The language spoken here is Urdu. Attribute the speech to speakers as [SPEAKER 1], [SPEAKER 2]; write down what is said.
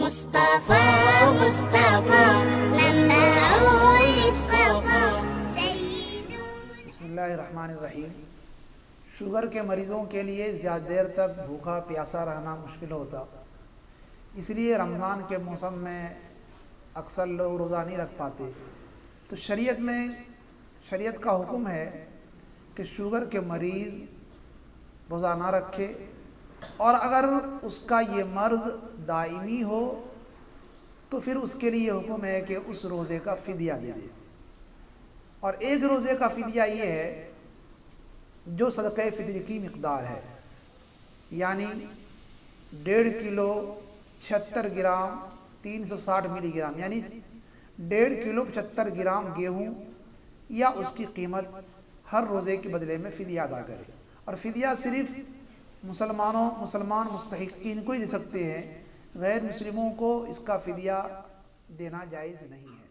[SPEAKER 1] مصطفى مصطفى منبع للصفا سيد.
[SPEAKER 2] بسم اللہ الرحمن الرحیم. شوگر کے مریضوں کے لیے زیادہ دیر تک بھوکا پیاسا رہنا مشکل ہوتا، اس لیے رمضان کے موسم میں اکثر لوگ روزہ نہیں رکھ پاتے. تو شریعت کا حکم ہے کہ شوگر کے مریض روزہ نہ رکھے، اور اگر اس کا یہ مرض دائمی ہو تو پھر اس کے لیے حکم ہے کہ اس روزے کا فدیہ دے دے. اور ایک روزے کا فدیہ یہ ہے جو صدقہ فطر کی مقدار ہے، یعنی 1.5 کلو 76 گرام 360 ملی گرام، یعنی 1.5 کلو 75 گرام گیہوں یا اس کی قیمت ہر روزے کے بدلے میں فدیہ ادا کرے. اور فدیہ صرف مسلمان مستحقین کو ہی دے سکتے ہیں، غیر مسلموں کو اس کا فدیہ دینا جائز نہیں ہے.